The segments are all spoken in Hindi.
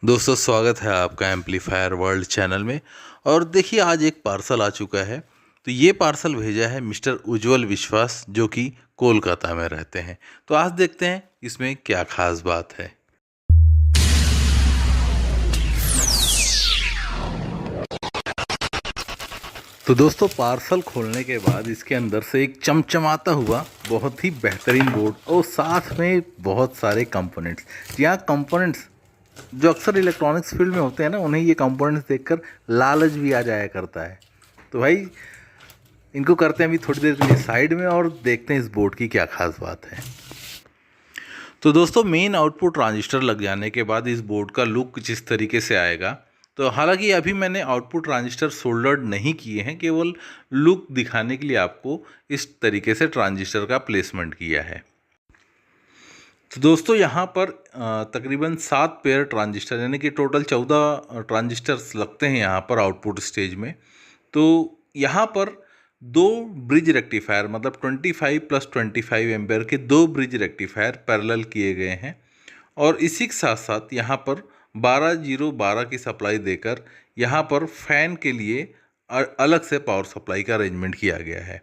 दोस्तों स्वागत है आपका एम्पलीफायर वर्ल्ड चैनल में। और देखिए आज एक पार्सल आ चुका है। तो ये पार्सल भेजा है मिस्टर उज्जवल विश्वास जो कि कोलकाता में रहते हैं। तो आज देखते हैं इसमें क्या खास बात है। तो दोस्तों पार्सल खोलने के बाद इसके अंदर से एक चमचमाता हुआ बहुत ही बेहतरीन बोर्ड और साथ में बहुत सारे कंपोनेंट्स। यहाँ कंपोनेंट्स जो अक्सर इलेक्ट्रॉनिक्स फील्ड में होते हैं ना, उन्हें ये कंपोनेंट्स देखकर लालच भी आ जाया करता है। तो भाई इनको करते हैं अभी थोड़ी देर के लिए साइड में और देखते हैं इस बोर्ड की क्या खास बात है। तो दोस्तों मेन आउटपुट ट्रांजिस्टर लग जाने के बाद इस बोर्ड का लुक कुछ इस तरीके से आएगा। तो हालांकि अभी मैंने आउटपुट ट्रांजिस्टर सोल्डर्ड नहीं किए हैं, केवल लुक दिखाने के लिए आपको इस तरीके से ट्रांजिस्टर का प्लेसमेंट किया है। तो दोस्तों यहाँ पर तकरीबन 7 पेयर ट्रांजिस्टर यानी कि टोटल 14 ट्रांजिस्टर्स लगते हैं यहाँ पर आउटपुट स्टेज में। तो यहाँ पर 2 ब्रिज रेक्टिफायर मतलब 25 + 25 एम्पेयर के 2 ब्रिज रेक्टिफायर पैरेलल किए गए हैं। और इसी के साथ साथ यहाँ पर 12-0-12 की सप्लाई देकर यहाँ पर फैन के लिए अलग से पावर सप्लाई का अरेंजमेंट किया गया है।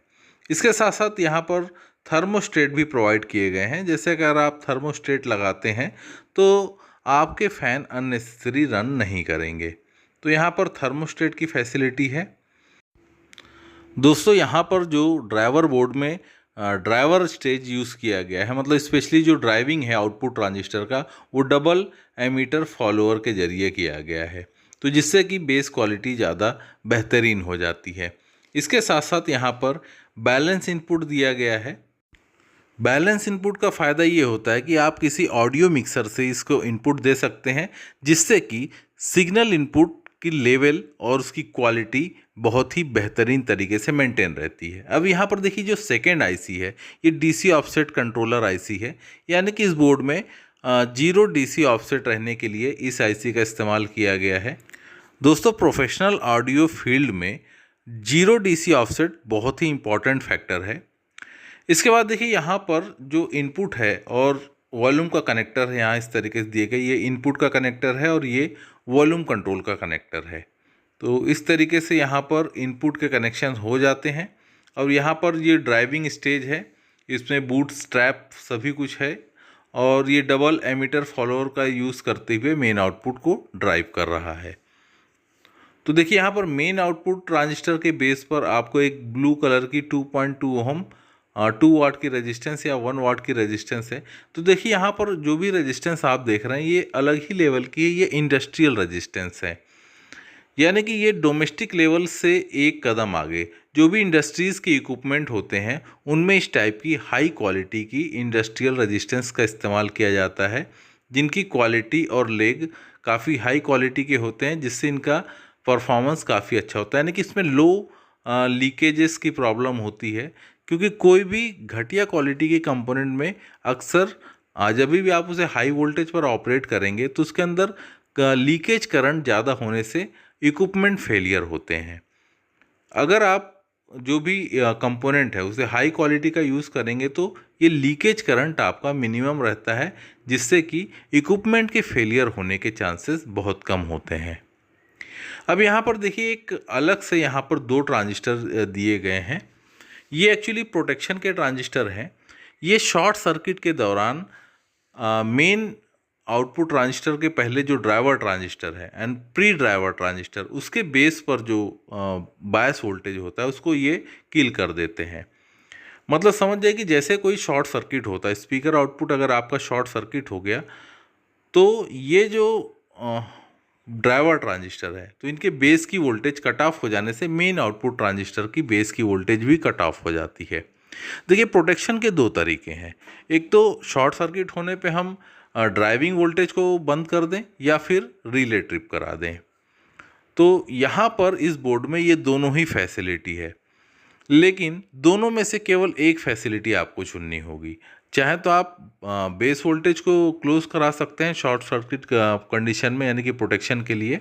इसके साथ साथ यहाँ पर थर्मोस्टेट भी प्रोवाइड किए गए हैं। जैसे अगर आप थर्मोस्टेट लगाते हैं तो आपके फ़ैन अननेसेसरी रन नहीं करेंगे। तो यहाँ पर थर्मोस्टेट की फैसिलिटी है। दोस्तों यहाँ पर जो ड्राइवर बोर्ड में ड्राइवर स्टेज यूज़ किया गया है, मतलब स्पेशली जो ड्राइविंग है आउटपुट ट्रांजिस्टर का वो डबल एमीटर फॉलोअर के ज़रिए किया गया है, तो जिससे कि बेस क्वालिटी ज़्यादा बेहतरीन हो जाती है। इसके साथ साथ यहाँ पर बैलेंस इनपुट दिया गया है। बैलेंस इनपुट का फ़ायदा ये होता है कि आप किसी ऑडियो मिक्सर से इसको इनपुट दे सकते हैं, जिससे कि सिग्नल इनपुट की लेवल और उसकी क्वालिटी बहुत ही बेहतरीन तरीके से मेंटेन रहती है। अब यहाँ पर देखिए जो सेकेंड आईसी है ये डीसी ऑफसेट कंट्रोलर आईसी है, यानी कि इस बोर्ड में 0 डीसी ऑफसेट रहने के लिए इस आईसी का इस्तेमाल किया गया है। दोस्तों प्रोफेशनल ऑडियो फील्ड में 0 डीसी ऑफसेट बहुत ही इम्पॉर्टेंट फैक्टर है। इसके बाद देखिए यहाँ पर जो इनपुट है और वॉल्यूम का कनेक्टर है, यहाँ इस तरीके से दिए गए, ये इनपुट का कनेक्टर है और ये वॉल्यूम कंट्रोल का कनेक्टर है। तो इस तरीके से यहाँ पर इनपुट के कनेक्शन हो जाते हैं। और यहाँ पर ये ड्राइविंग स्टेज है, इसमें बूट स्ट्रैप सभी कुछ है और ये डबल एमीटर फॉलोअर का यूज़ करते हुए मेन आउटपुट को ड्राइव कर रहा है। तो देखिए यहाँ पर मेन आउटपुट ट्रांजिस्टर के बेस पर आपको एक ब्लू कलर की 2.2 ओम 2 वाट की रेजिस्टेंस या 1 वाट की रेजिस्टेंस है। तो देखिए यहाँ पर जो भी रेजिस्टेंस आप देख रहे हैं ये अलग ही लेवल की है, ये इंडस्ट्रियल रेजिस्टेंस है, यानी कि ये डोमेस्टिक लेवल से एक कदम आगे। जो भी इंडस्ट्रीज़ के इक्विपमेंट होते हैं उनमें इस टाइप की हाई क्वालिटी की इंडस्ट्रियल रेजिस्टेंस का इस्तेमाल किया जाता है, जिनकी क्वालिटी और लेग काफ़ी हाई क्वालिटी के होते हैं, जिससे इनका परफॉर्मेंस काफ़ी अच्छा होता है। यानी कि इसमें लो लीकेजेस की प्रॉब्लम होती है, क्योंकि कोई भी घटिया क्वालिटी के कंपोनेंट में अक्सर जब भी आप उसे हाई वोल्टेज पर ऑपरेट करेंगे तो उसके अंदर लीकेज करंट ज़्यादा होने से इक्विपमेंट फेलियर होते हैं। अगर आप जो भी कंपोनेंट है उसे हाई क्वालिटी का यूज़ करेंगे तो ये लीकेज करंट आपका मिनिमम रहता है, जिससे कि इक्विपमेंट के फेलियर होने के चांसेस बहुत कम होते हैं। अब यहाँ पर देखिए एक अलग से यहाँ पर 2 ट्रांजिस्टर दिए गए हैं। ये एक्चुअली प्रोटेक्शन के ट्रांजिस्टर हैं। ये शॉर्ट सर्किट के दौरान मेन आउटपुट ट्रांजिस्टर के पहले जो ड्राइवर ट्रांजिस्टर है एंड प्री ड्राइवर ट्रांजिस्टर, उसके बेस पर जो बायस वोल्टेज होता है उसको ये किल कर देते हैं। मतलब समझ जाए कि जैसे कोई शॉर्ट सर्किट होता है, स्पीकर आउटपुट अगर आपका शॉर्ट सर्किट हो गया तो ये जो ड्राइवर ट्रांजिस्टर है तो इनके बेस की वोल्टेज कट ऑफ हो जाने से मेन आउटपुट ट्रांजिस्टर की बेस की वोल्टेज भी कट ऑफ हो जाती है। देखिए प्रोटेक्शन के 2 तरीके हैं। एक तो शॉर्ट सर्किट होने पे हम ड्राइविंग वोल्टेज को बंद कर दें या फिर रिले ट्रिप करा दें। तो यहाँ पर इस बोर्ड में ये दोनों ही फैसिलिटी है, लेकिन दोनों में से केवल एक फैसिलिटी आपको चुननी होगी। चाहे तो आप बेस वोल्टेज को क्लोज करा सकते हैं शॉर्ट सर्किट कंडीशन में, यानी कि प्रोटेक्शन के लिए,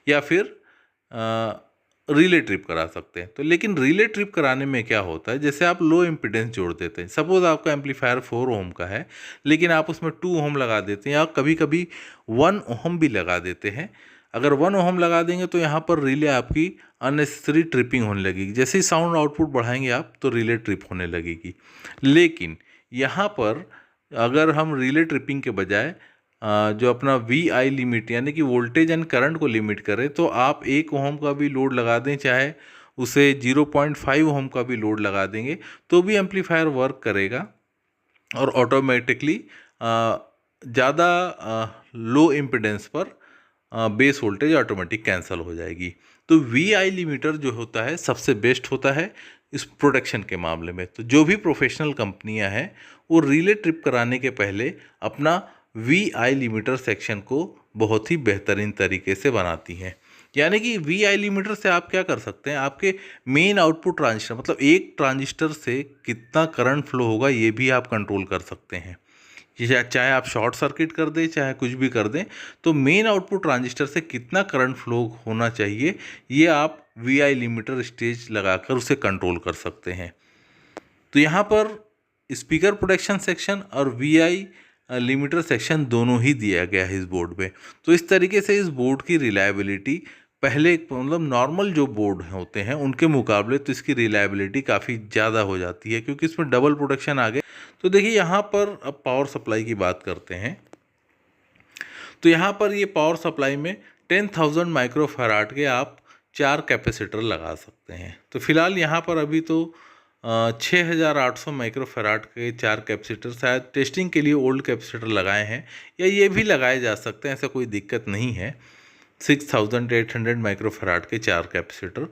या फिर रिले ट्रिप करा सकते हैं। तो लेकिन रिले ट्रिप कराने में क्या होता है, जैसे आप लो इम्पीडेंस जोड़ देते हैं, सपोज आपका एम्पलीफायर 4 ओम का है लेकिन आप उसमें 2 ओम लगा देते हैं या कभी कभी 1 ओम भी लगा देते हैं। अगर 1 ओम लगा देंगे तो यहाँ पर रिले आपकी अननेसेसरी ट्रिपिंग होने लगेगी। जैसे ही साउंड आउटपुट बढ़ाएंगे आप तो रिले ट्रिप होने लगेगी। लेकिन यहाँ पर अगर हम रिले ट्रिपिंग के बजाय जो अपना VI लिमिट यानी कि वोल्टेज एंड करंट को लिमिट करें, तो आप 1 ओम का भी लोड लगा दें, चाहे उसे 0.5 ओम का भी लोड लगा देंगे तो भी एम्पलीफायर वर्क करेगा और ऑटोमेटिकली ज़्यादा लो इम्पिडेंस पर बेस वोल्टेज ऑटोमेटिक कैंसिल हो जाएगी। तो VI लिमिटर जो होता है सबसे बेस्ट होता है इस प्रोटेक्शन के मामले में। तो जो भी प्रोफेशनल कंपनियां हैं वो रिले ट्रिप कराने के पहले अपना VI लिमिटर सेक्शन को बहुत ही बेहतरीन तरीके से बनाती हैं। यानी कि VI लिमिटर से आप क्या कर सकते हैं, आपके मेन आउटपुट ट्रांजिस्टर मतलब एक ट्रांजिस्टर से कितना करंट फ्लो होगा ये भी आप कंट्रोल कर सकते हैं। चाहे आप शॉर्ट सर्किट कर दें चाहे कुछ भी कर दें, तो मेन आउटपुट ट्रांजिस्टर से कितना करंट फ्लो होना चाहिए ये आप VI लिमिटर स्टेज लगाकर उसे कंट्रोल कर सकते हैं। तो यहाँ पर स्पीकर प्रोटेक्शन सेक्शन और VI लिमिटर सेक्शन दोनों ही दिया गया है इस बोर्ड में। तो इस तरीके से इस बोर्ड की रिलायबिलिटी पहले मतलब नॉर्मल जो बोर्ड होते हैं उनके मुकाबले तो इसकी रिलायबिलिटी काफ़ी ज़्यादा हो जाती है क्योंकि इसमें डबल प्रोटेक्शन आ गए। तो देखिए यहाँ पर अब पावर सप्लाई की बात करते हैं। तो यहाँ पर ये पावर सप्लाई में 10,000 माइक्रोफैराड के आप 4 कैपेसिटर लगा सकते हैं। तो फिलहाल यहाँ पर अभी तो 6,800 माइक्रोफैराड के 4 कैपेसिटर शायद टेस्टिंग के लिए ओल्ड कैपेसिटर लगाए हैं या ये भी लगाए जा सकते हैं, ऐसा कोई दिक्कत नहीं है। 6,800 माइक्रोफैराड के 4 कैपेसिटर।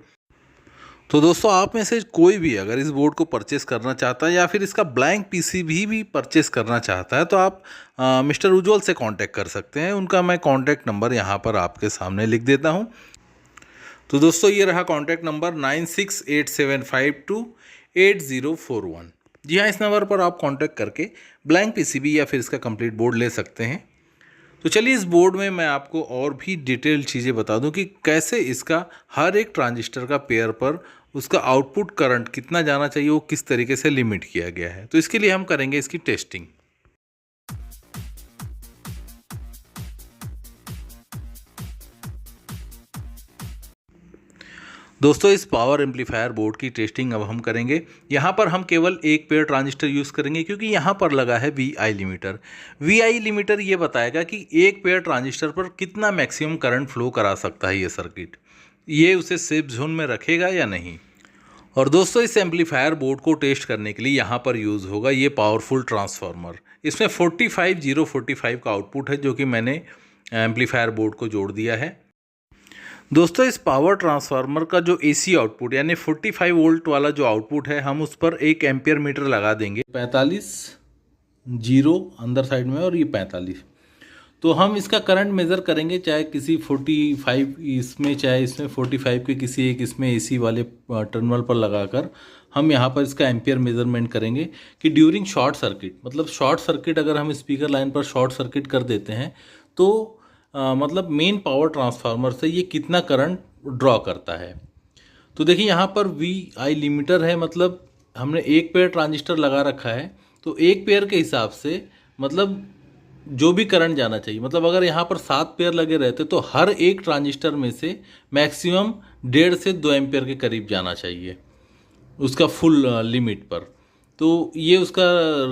तो दोस्तों आप में से कोई भी अगर इस बोर्ड को परचेस करना चाहता है या फिर इसका ब्लैंक PCB भी परचेस करना चाहता है तो आप मिस्टर उज्ज्वल से कांटेक्ट कर सकते हैं। उनका मैं कांटेक्ट नंबर यहाँ पर आपके सामने लिख देता हूँ। तो दोस्तों ये रहा कांटेक्ट नंबर 9687528041। जी हाँ, इस नंबर पर आप कांटेक्ट करके ब्लैंक PCB या फिर इसका कंप्लीट बोर्ड ले सकते हैं। तो चलिए इस बोर्ड में मैं आपको और भी डिटेल चीज़ें बता दूं कि कैसे इसका हर एक ट्रांजिस्टर का पेयर पर उसका आउटपुट करंट कितना जाना चाहिए वो किस तरीके से लिमिट किया गया है। तो इसके लिए हम करेंगे इसकी टेस्टिंग। दोस्तों इस पावर एम्पलीफायर बोर्ड की टेस्टिंग अब हम करेंगे। यहाँ पर हम केवल एक पेयर ट्रांजिस्टर यूज़ करेंगे क्योंकि यहाँ पर लगा है VI लिमिटर। VI लिमिटर ये बताएगा कि एक पेयर ट्रांजिस्टर पर कितना मैक्सिमम करंट फ्लो करा सकता है ये सर्किट, ये उसे सेफ जोन में रखेगा या नहीं। और दोस्तों इस एम्पलीफायर बोर्ड को टेस्ट करने के लिए यहाँ पर यूज़ होगा ये पावरफुल ट्रांसफार्मर। इसमें 45045 का आउटपुट है जो कि मैंने एम्पलीफायर बोर्ड को जोड़ दिया है। दोस्तों इस पावर ट्रांसफार्मर का जो AC आउटपुट यानी 45 वोल्ट वाला जो आउटपुट है हम उस पर 1 एम्पियर मीटर लगा देंगे। 45 जीरो अंदर साइड में और ये 45। तो हम इसका करंट मेज़र करेंगे, चाहे किसी 45 इसमें चाहे इसमें 45 के किसी एक इसमें AC वाले टर्मिनल पर लगाकर हम यहाँ पर इसका एम्पियर मेज़रमेंट करेंगे कि ड्यूरिंग शॉर्ट सर्किट, मतलब शॉर्ट सर्किट अगर हम स्पीकर लाइन पर शॉर्ट सर्किट कर देते हैं तो मतलब मेन पावर ट्रांसफार्मर से ये कितना करंट ड्रॉ करता है। तो देखिए यहाँ पर VI लिमिटर है, मतलब हमने एक पेयर ट्रांजिस्टर लगा रखा है तो एक पेयर के हिसाब से मतलब जो भी करंट जाना चाहिए, मतलब अगर यहाँ पर 7 पेयर लगे रहते तो हर एक ट्रांजिस्टर में से मैक्सिमम 1.5 से 2 एम्पियर के करीब जाना चाहिए उसका फुल लिमिट पर। तो ये उसका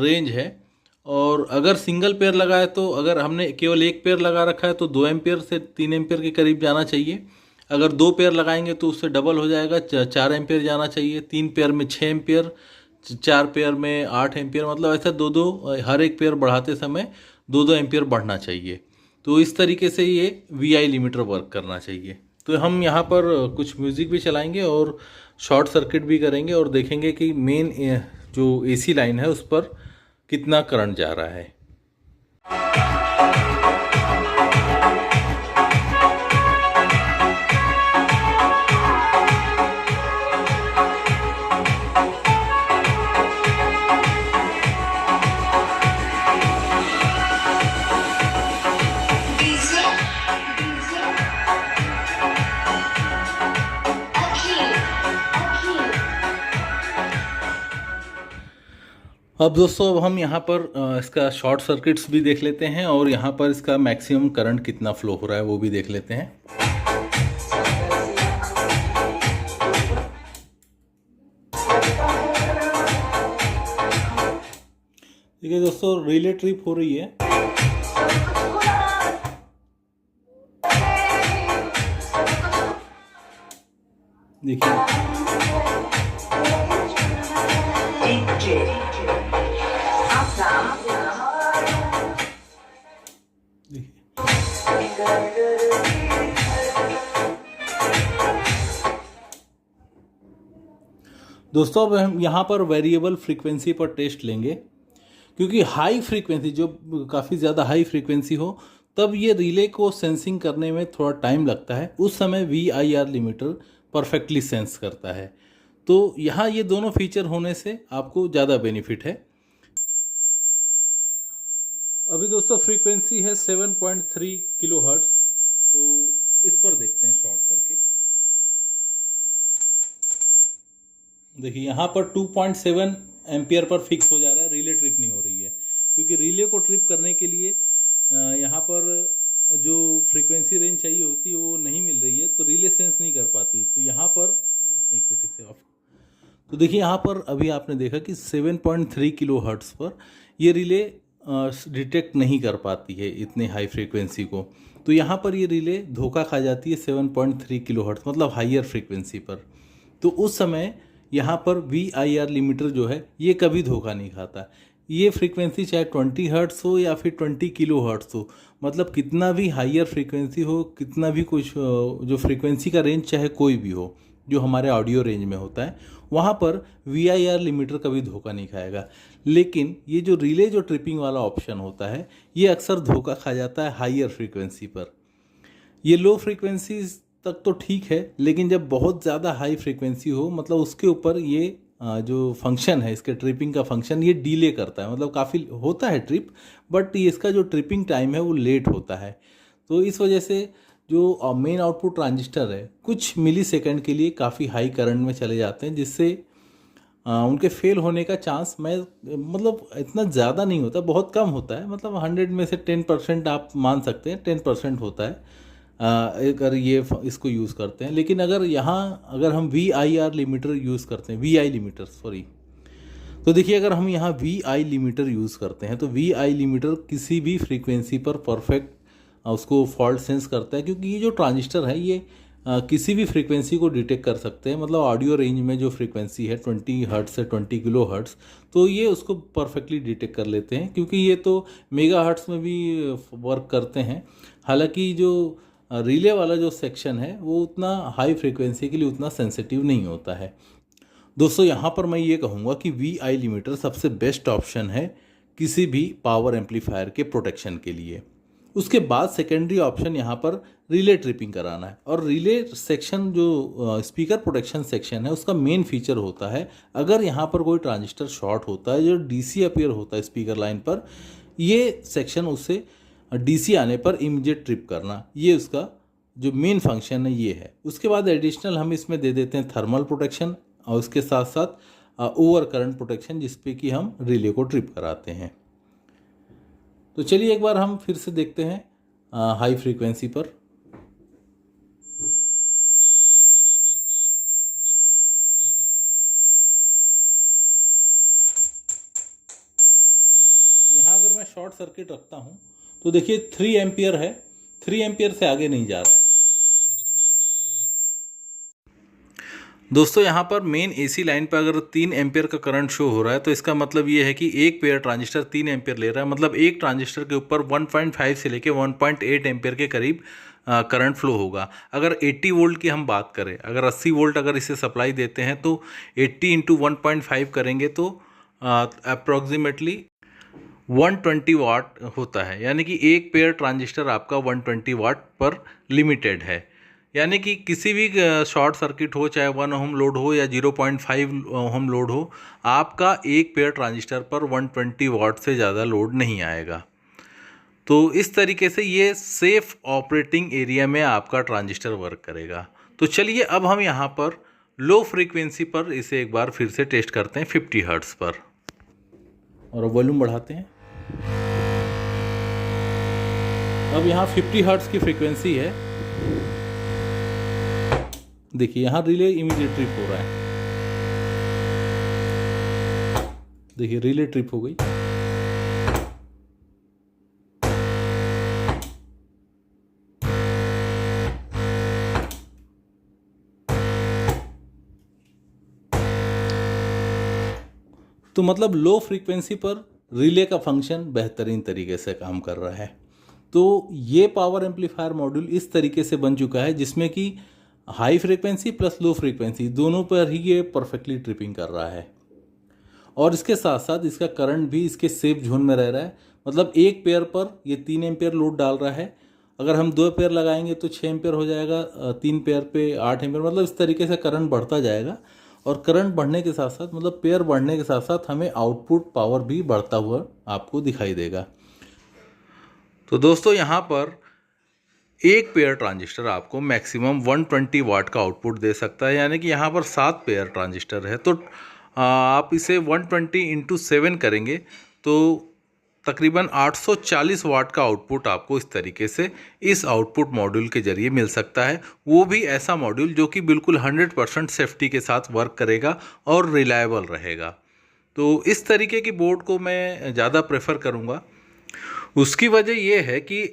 रेंज है। और अगर सिंगल पेयर लगाए तो अगर हमने केवल एक पेयर लगा रखा है तो 2 एम्पियर से 3 एम्पियर के करीब जाना चाहिए। अगर 2 पेयर लगाएंगे तो उससे डबल हो जाएगा, 4 एम्पियर जाना चाहिए। 3 पेयर में 6 एम्पियर, 4 पेयर में 8 एम्पियर, मतलब ऐसा 2-2 हर एक पेयर बढ़ाते समय 2-2 एम्पियर बढ़ना चाहिए। तो इस तरीके से ये VI लिमिटर वर्क करना चाहिए। तो हम यहाँ पर कुछ म्यूज़िक भी चलाएंगे और शॉर्ट सर्किट भी करेंगे और देखेंगे कि मेन जो AC लाइन है उस पर कितना करंट जा रहा है। अब दोस्तों अब हम यहाँ पर इसका शॉर्ट सर्किट्स भी देख लेते हैं और यहाँ पर इसका मैक्सिमम करंट कितना फ्लो हो रहा है वो भी देख लेते हैं। ठीक है दोस्तों, रिले ट्रिप हो रही है। देखिए दोस्तों, अब हम यहाँ पर वेरिएबल फ्रीक्वेंसी पर टेस्ट लेंगे, क्योंकि हाई फ्रीक्वेंसी जो काफ़ी ज़्यादा हाई फ्रीक्वेंसी हो तब ये रिले को सेंसिंग करने में थोड़ा टाइम लगता है। उस समय VIR लिमिटर परफेक्टली सेंस करता है। तो यहाँ ये दोनों फीचर होने से आपको ज़्यादा बेनिफिट है। अभी दोस्तों फ्रीक्वेंसी है 7.3 किलोहर्ट्ज़, तो इस पर देखते हैं शॉर्ट करके। देखिए यहाँ पर 2.7 एम्पियर पर फिक्स हो जा रहा है, रिले ट्रिप नहीं हो रही है, क्योंकि रिले को ट्रिप करने के लिए यहाँ पर जो फ्रीक्वेंसी रेंज चाहिए होती है वो नहीं मिल रही है, तो रिले सेंस नहीं कर पाती। तो यहाँ पर एक मिनट से ऑफ, तो देखिए यहाँ पर अभी आपने देखा कि 7.3 किलोहर्ट्ज़ पर ये रिले डिटेक्ट नहीं कर पाती है इतने हाई फ्रीक्वेंसी को। तो यहाँ पर ये रिले धोखा खा जाती है 7.3 किलोहर्ट्ज़ मतलब हाइयर फ्रीक्वेंसी पर। तो उस समय यहाँ पर VIR लिमिटर जो है ये कभी धोखा नहीं खाता। ये फ्रीक्वेंसी चाहे 20 हर्ट्स हो या फिर 20 किलो हर्ट्स हो, मतलब कितना भी हाइयर फ्रीक्वेंसी हो, कितना भी कुछ जो फ्रीक्वेंसी का रेंज चाहे कोई भी हो जो हमारे ऑडियो रेंज में होता है, वहाँ पर VIR लिमिटर कभी धोखा नहीं खाएगा। लेकिन ये जो रिले जो ट्रिपिंग वाला ऑप्शन होता है ये अक्सर धोखा खा जाता है हाइयर फ्रीक्वेंसी पर। ये लो फ्रीक्वेंसीज तक तो ठीक है, लेकिन जब बहुत ज़्यादा हाई फ्रीक्वेंसी हो मतलब उसके ऊपर ये जो फंक्शन है इसके ट्रिपिंग का फंक्शन ये डिले करता है। मतलब काफ़ी होता है ट्रिप, बट ये इसका जो ट्रिपिंग टाइम है वो लेट होता है। तो इस वजह से जो मेन आउटपुट ट्रांजिस्टर है कुछ मिली सेकेंड के लिए काफ़ी हाई करंट में चले जाते हैं, जिससे उनके फेल होने का चांस मतलब इतना ज़्यादा नहीं होता, बहुत कम होता है। मतलब 100 में से 10% आप मान सकते हैं, 10% होता है अगर ये इसको यूज़ करते हैं। लेकिन अगर हम VIR लिमिटर यूज़ करते हैं, VI लिमिटर सॉरी, तो देखिए अगर हम यहाँ VI लिमिटर यूज़ करते हैं तो VI लिमिटर किसी भी फ्रीक्वेंसी पर परफेक्ट उसको फॉल्ट सेंस करता है, क्योंकि ये जो ट्रांजिस्टर है ये किसी भी फ्रीक्वेंसी को डिटेक्ट कर सकते हैं। मतलब ऑडियो रेंज में जो फ्रीक्वेंसी है 20 हर्ट्ज से 20 किलो हर्ट्ज, तो ये उसको परफेक्टली डिटेक्ट कर लेते हैं, क्योंकि ये तो मेगा हर्ट्ज में भी वर्क करते हैं। हालांकि जो रिले वाला जो सेक्शन है वो उतना हाई फ्रीक्वेंसी के लिए उतना सेंसिटिव नहीं होता है। दोस्तों यहाँ पर मैं ये कहूँगा कि VI लिमिटर सबसे बेस्ट ऑप्शन है किसी भी पावर एम्पलीफायर के प्रोटेक्शन के लिए। उसके बाद सेकेंडरी ऑप्शन यहाँ पर रिले ट्रिपिंग कराना है। और रिले सेक्शन जो स्पीकर प्रोटेक्शन सेक्शन है उसका मेन फीचर होता है, अगर यहाँ पर कोई ट्रांजिस्टर शॉर्ट होता है जो DC अपीयर होता है स्पीकर लाइन पर, ये सेक्शन उससे DC आने पर इमीडिएट ट्रिप करना, ये उसका जो मेन फंक्शन है ये है। उसके बाद एडिशनल हम इसमें दे देते हैं थर्मल प्रोटेक्शन और उसके साथ साथ ओवर करंट प्रोटेक्शन, जिसपे कि हम रिले को ट्रिप कराते हैं। तो चलिए एक बार हम फिर से देखते हैं हाई फ्रीक्वेंसी पर। यहाँ अगर मैं शॉर्ट सर्किट रखता हूँ तो देखिए 3 एम्पियर है, 3 एम्पियर से आगे नहीं जा रहा है। दोस्तों यहाँ पर मेन AC लाइन पर अगर 3 एम्पियर का करंट शो हो रहा है तो इसका मतलब ये है कि एक पेयर ट्रांजिस्टर 3 एम्पियर ले रहा है। मतलब एक ट्रांजिस्टर के ऊपर 1.5 से लेके 1.8 एम्पियर के करीब करंट फ्लो होगा। अगर 80 वोल्ट की हम बात करें, अगर 80 वोल्ट अगर इसे सप्लाई देते हैं तो 80 इंटू 1.5 करेंगे तो अप्रॉक्सीमेटली 120 वाट होता है। यानी कि एक पेयर ट्रांजिस्टर आपका 120 वाट पर लिमिटेड है। यानी कि किसी भी शॉर्ट सर्किट हो, चाहे 1 ओम लोड हो या 0.5 ओम लोड हो, आपका एक पेयर ट्रांजिस्टर पर 120 वाट से ज़्यादा लोड नहीं आएगा। तो इस तरीके से ये सेफ ऑपरेटिंग एरिया में आपका ट्रांजिस्टर वर्क करेगा। तो चलिए अब हम यहाँ पर लो फ्रीक्वेंसी पर इसे एक बार फिर से टेस्ट करते हैं 50 हर्ट्ज़ पर। और वॉल्यूम बढ़ाते हैं। अब यहाँ 50 हर्ट्ज की फ्रीक्वेंसी है। देखिए यहाँ रिले इमीडिएट ट्रिप हो रहा है। देखिए रिले ट्रिप हो गई। तो मतलब लो फ्रीक्वेंसी पर रिले का फंक्शन बेहतरीन तरीके से काम कर रहा है। तो ये पावर एम्पलीफायर मॉड्यूल इस तरीके से बन चुका है जिसमें कि high frequency plus low frequency दोनों पर ही ये परफेक्टली ट्रिपिंग कर रहा है। और इसके साथ साथ इसका करंट भी इसके सेफ जोन में रह रहा है। मतलब एक पेयर पर ये 3 एम्पेयर लोड डाल रहा है। अगर हम 2 पेयर लगाएंगे तो 6 एम्पेयर हो जाएगा, 3 पेयर पे 8 एम्पेयर, मतलब इस तरीके से करंट बढ़ता जाएगा। और करंट बढ़ने के साथ साथ मतलब पेयर बढ़ने के साथ साथ हमें आउटपुट पावर भी बढ़ता हुआ आपको दिखाई देगा। तो दोस्तों यहाँ पर एक पेयर ट्रांजिस्टर आपको मैक्सिमम 120 वाट का आउटपुट दे सकता है, यानी कि यहाँ पर 7 पेयर ट्रांजिस्टर है। तो आप इसे 120 इंटू 7 करेंगे तो तकरीबन 840 वाट का आउटपुट आपको इस तरीके से इस आउटपुट मॉड्यूल के ज़रिए मिल सकता है। वो भी ऐसा मॉड्यूल जो कि बिल्कुल 100% सेफ्टी के साथ वर्क करेगा और रिलायबल रहेगा। तो इस तरीके की बोर्ड को मैं ज़्यादा प्रेफर करूँगा। उसकी वजह ये है कि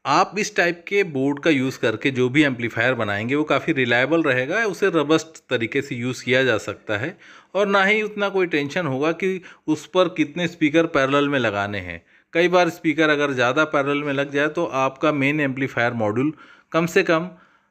आप इस टाइप के बोर्ड का यूज़ करके जो भी एम्पलीफायर बनाएंगे वो काफ़ी रिलायबल रहेगा, उसे रबस्ट तरीके से यूज़ किया जा सकता है और ना ही उतना कोई टेंशन होगा कि उस पर कितने स्पीकर पैरेलल में लगाने हैं। कई बार स्पीकर अगर ज़्यादा पैरेलल में लग जाए तो आपका मेन एम्पलीफायर मॉड्यूल कम से कम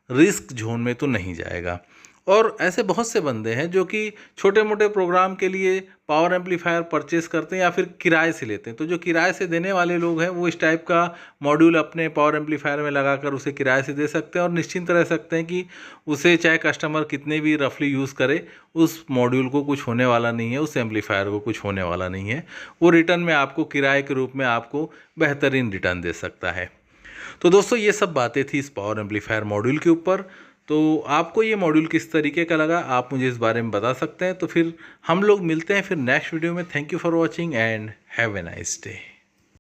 रिस्क जोन में तो नहीं जाएगा। और ऐसे बहुत से बंदे हैं जो कि छोटे मोटे प्रोग्राम के लिए पावर एम्पलीफायर परचेस करते हैं या फिर किराए से लेते हैं। तो जो किराए से देने वाले लोग हैं वो इस टाइप का मॉड्यूल अपने पावर एम्पलीफायर में लगाकर उसे किराए से दे सकते हैं और निश्चिंत रह सकते हैं कि उसे चाहे कस्टमर कितने भी रफली यूज़ करे, उस मॉड्यूल को कुछ होने वाला नहीं है, उस एम्पलीफायर को कुछ होने वाला नहीं है। वो रिटर्न में आपको किराए के रूप में आपको बेहतरीन रिटर्न दे सकता है। तो दोस्तों ये सब बातें थी इस पावर एम्पलीफायर मॉड्यूल के ऊपर। तो आपको ये मॉड्यूल किस तरीके का लगा आप मुझे इस बारे में बता सकते हैं। तो फिर हम लोग मिलते हैं फिर नेक्स्ट वीडियो में। Thank you for watching and have a nice day.